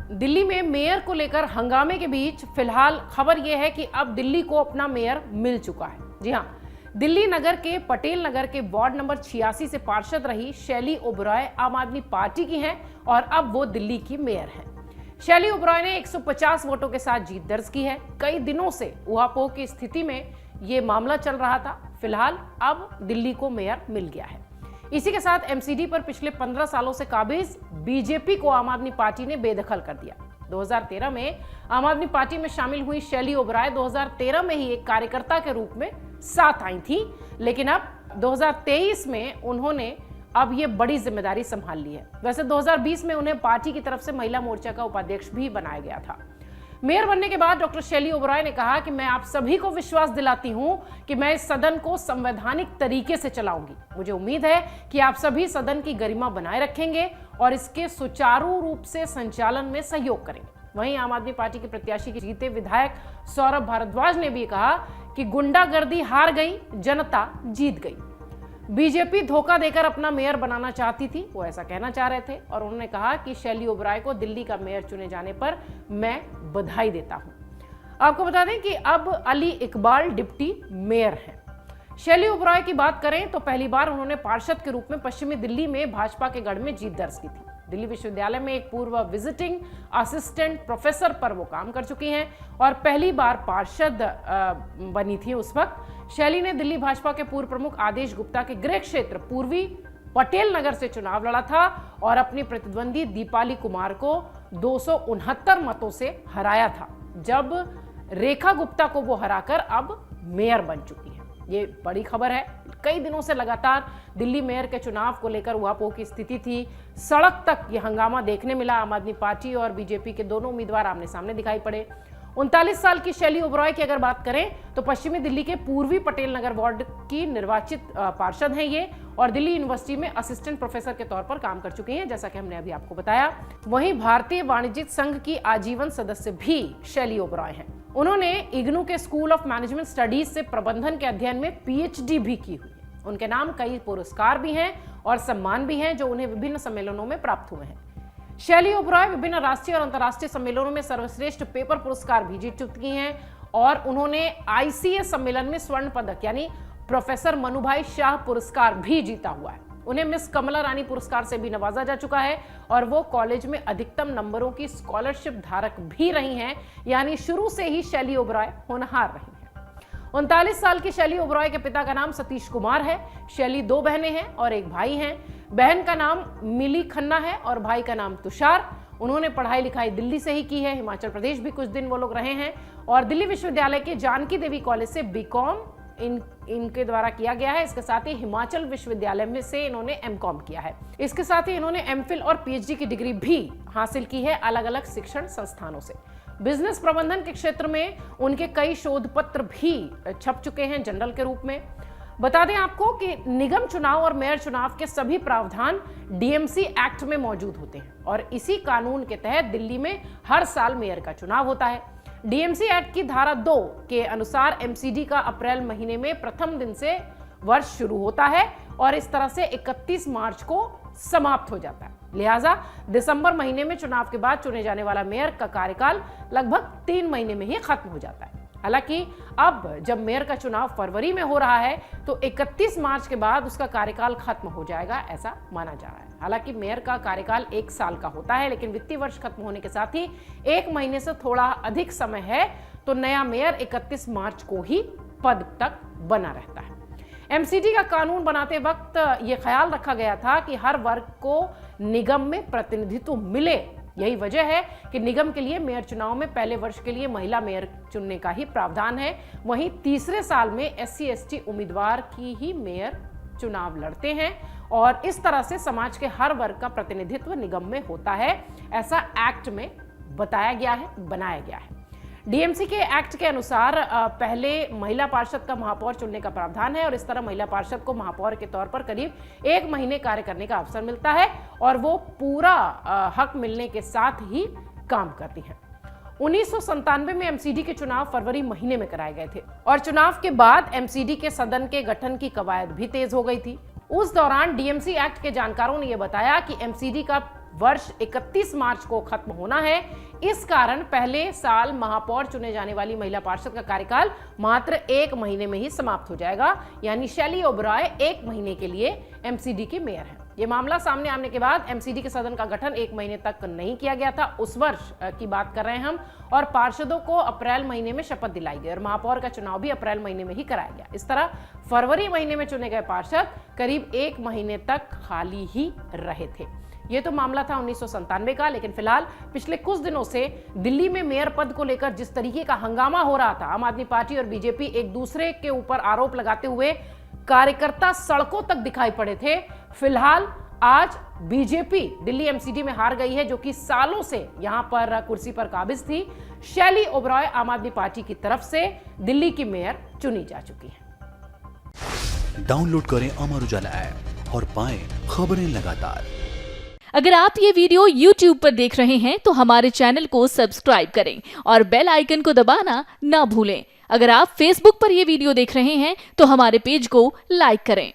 दिल्ली में मेयर को लेकर हंगामे के बीच फिलहाल खबर यह है कि अब दिल्ली को अपना मेयर मिल चुका है। जी हां, दिल्ली नगर के पटेल नगर के वार्ड नंबर 86 से पार्षद रही शैली ओबरॉय आम आदमी पार्टी की हैं और अब वो दिल्ली की मेयर हैं। शैली ओबरॉय ने 150 वोटों के साथ जीत दर्ज की है। कई दिनों से ऊहापोह की स्थिति में ये मामला चल रहा था। फिलहाल अब दिल्ली को मेयर मिल गया है। इसी के साथ एमसीडी पर पिछले 15 सालों से काबिज बीजेपी को आम आदमी पार्टी ने बेदखल कर दिया। 2013 में आम आदमी पार्टी में शामिल हुई शैली ओबरॉय 2013 में ही एक कार्यकर्ता के रूप में साथ आई थी, लेकिन अब 2023 में उन्होंने अब ये बड़ी जिम्मेदारी संभाल ली है। वैसे 2020 में उन्हें पार्टी की तरफ से महिला मोर्चा का उपाध्यक्ष भी बनाया गया था। मेयर बनने के बाद डॉक्टर शैली ओबरॉय ने कहा कि मैं आप सभी को विश्वास दिलाती हूं कि मैं इस सदन को संवैधानिक तरीके से चलाऊंगी। मुझे उम्मीद है कि आप सभी सदन की गरिमा बनाए रखेंगे और इसके सुचारू रूप से संचालन में सहयोग करेंगे। वहीं आम आदमी पार्टी के प्रत्याशी के जीते विधायक सौरभ भारद्वाज ने भी कहा कि गुंडागर्दी हार गई, जनता जीत गई। बीजेपी धोखा देकर अपना मेयर बनाना चाहती थी, वो ऐसा कहना चाह रहे थे और उन्होंने कहा कि शैली ओबरॉय को दिल्ली का मेयर चुने जाने पर मैं बधाई देता हूं। आपको बता दें कि अब अली इकबाल डिप्टी मेयर हैं। शैली ओबरॉय की बात करें तो पहली बार उन्होंने पार्षद के रूप में पश्चिमी दिल्ली में भाजपा के गढ़ में जीत दर्ज की थी। दिल्ली विश्वविद्यालय में एक पूर्व विजिटिंग असिस्टेंट प्रोफेसर पर वो काम कर चुकी हैं और पहली बार पार्षद बनी थी। उस वक्त शैली ने दिल्ली भाजपा के पूर्व प्रमुख आदेश गुप्ता के गृह क्षेत्र पूर्वी पटेल नगर से चुनाव लड़ा था और अपनी प्रतिद्वंदी दीपाली कुमार को 269 मतों से हराया था, जब रेखा गुप्ता को वो हराकर अब मेयर बन चुकी है। ये बड़ी खबर है। कई दिनों से लगातार दिल्ली मेयर के चुनाव को लेकर ऊहापोह की स्थिति थी। सड़क तक ये हंगामा देखने मिला। आम आदमी पार्टी और बीजेपी के दोनों उम्मीदवार आमने सामने दिखाई पड़े। 39 साल की शैली ओबरॉय की अगर बात करें तो पश्चिमी दिल्ली के पूर्वी पटेल नगर वार्ड की निर्वाचित पार्षद हैं ये और दिल्ली यूनिवर्सिटी में असिस्टेंट प्रोफेसर के तौर पर काम कर चुके हैं, जैसा कि हमने अभी आपको बताया। वहीं भारतीय वाणिज्यिक संघ की आजीवन सदस्य भी शैली ओबरॉय हैं। उन्होंने इग्नू के स्कूल ऑफ मैनेजमेंट स्टडीज से प्रबंधन के अध्ययन में पीएचडी भी की हुई है। उनके नाम कई पुरस्कार भी हैं और सम्मान भी हैं जो उन्हें विभिन्न सम्मेलनों में प्राप्त हुए हैं। शैली ओबरॉय विभिन्न राष्ट्रीय और अंतर्राष्ट्रीय सम्मेलनों में सर्वश्रेष्ठ पेपर पुरस्कार भी जीत चुकी हैं और उन्होंने आईसीएस सम्मेलन में स्वर्ण पदक यानी प्रोफेसर मनुभाई शाह पुरस्कार भी जीता हुआ है। उन्हें मिस कमला रानी पुरस्कार से भी नवाजा जा चुका है और वो कॉलेज में अधिकतम नंबरों की स्कॉलरशिप धारक भी रही हैं, यानी शुरू से ही शैली ओबरॉय होनहार रही हैं। 39 साल की शैली ओबरॉय के पिता का नाम सतीश कुमार है। शैली 2 बहनें हैं और एक भाई हैं। बहन का नाम मिली खन्ना है और भाई का नाम तुषार। उन्होंने पढ़ाई लिखाई दिल्ली से ही की है। हिमाचल प्रदेश भी कुछ दिन वो लोग रहे हैं और दिल्ली विश्वविद्यालय के जानकी देवी कॉलेज से बीकॉम इनके द्वारा किया गया है। इसके साथ ही हिमाचल विश्वविद्यालय में से इन्होंने एमकॉम किया है। इसके साथ ही इन्होंने एमफिल और पीएचडी की डिग्री भी हासिल की है अलग अलग शिक्षण संस्थानों से। बिजनेस प्रबंधन के क्षेत्र में उनके कई शोध पत्र भी छप चुके हैं जनरल के रूप में। बता दें आपको कि निगम चुनाव और मेयर चुनाव के सभी प्रावधान डीएमसी एक्ट में मौजूद होते हैं और इसी कानून के तहत दिल्ली में हर साल मेयर का चुनाव होता है। डीएमसी एक्ट की धारा 2 के अनुसार एमसीडी का अप्रैल महीने में प्रथम दिन से वर्ष शुरू होता है और इस तरह से 31 मार्च को समाप्त हो जाता है। लिहाजा दिसंबर महीने में चुनाव के बाद चुने जाने वाला मेयर का कार्यकाल लगभग 3 महीने में ही खत्म हो जाता है। हालांकि अब जब मेयर का चुनाव फरवरी में हो रहा है तो 31 मार्च के बाद उसका कार्यकाल खत्म हो जाएगा, ऐसा माना जा रहा है। हालांकि मेयर का कार्यकाल 1 साल का होता है, लेकिन वित्तीय वर्ष खत्म होने के साथ ही 1 महीने से थोड़ा अधिक समय है तो नया मेयर 31 मार्च को ही पद तक बना रहता है। एमसीडी का कानून बनाते वक्त यह ख्याल रखा गया था कि हर वर्ग को निगम में प्रतिनिधित्व मिले। यही वजह है कि निगम के लिए मेयर चुनाव में पहले वर्ष के लिए महिला मेयर चुनने का ही प्रावधान है। वहीं तीसरे साल में एससी एसटी उम्मीदवार की ही मेयर चुनाव लड़ते हैं और इस तरह से समाज के हर वर्ग का प्रतिनिधित्व निगम में होता है, ऐसा एक्ट में बताया गया है, बनाया गया है। डीएमसी के एक्ट के अनुसार पहले महिला पार्षद का महापौर चुनने का प्रावधान है और इस तरह महिला पार्षद को महापौर के तौर पर करीब 1 महीने कार्य करने का अवसर मिलता है और वो पूरा हक मिलने के साथ ही काम करती हैं। 1997 में एमसीडी के चुनाव फरवरी महीने में कराए गए थे और चुनाव के बाद एमसीडी के सदन के गठन की कवायद भी तेज हो गई थी। उस दौरान डीएमसी एक्ट के जानकारों ने यह बताया कि एमसीडी का वर्ष 31 मार्च को खत्म होना है। इस कारण पहले साल महापौर चुने जाने वाली महिला पार्षद का कार्यकाल मात्र 1 महीने में ही समाप्त हो जाएगा, यानी शैली ओबरॉय 1 महीने के लिए एमसीडी की मेयर है। ये मामला सामने आने के बाद एमसीडी के सदन का गठन 1 महीने तक नहीं किया गया था, उस वर्ष की बात कर रहे हैं हम, और पार्षदों को अप्रैल महीने में शपथ दिलाई गई और महापौर का चुनाव भी अप्रैल महीने में ही कराया गया। इस तरह फरवरी महीने में चुने गए पार्षद करीब 1 महीने तक खाली ही रहे थे। ये तो मामला था 1997 का, लेकिन फिलहाल पिछले कुछ दिनों से दिल्ली में मेयर पद को लेकर जिस तरीके का हंगामा हो रहा था, आम आदमी पार्टी और बीजेपी एक दूसरे के ऊपर आरोप लगाते हुए कार्यकर्ता सड़कों तक दिखाई पड़े थे। फिलहाल आज बीजेपी दिल्ली एमसीडी में हार गई है, जो कि सालों से यहां पर कुर्सी पर काबिज थी। शैली ओबरॉय आम आदमी पार्टी की तरफ से दिल्ली की मेयर चुनी जा चुकी है। डाउनलोड करें अमर उजाला ऐप और पाएं खबरें लगातार। अगर आप ये वीडियो YouTube पर देख रहे हैं तो हमारे चैनल को सब्सक्राइब करें और बेल आइकन को दबाना ना भूलें। अगर आप Facebook पर ये वीडियो देख रहे हैं तो हमारे पेज को लाइक करें।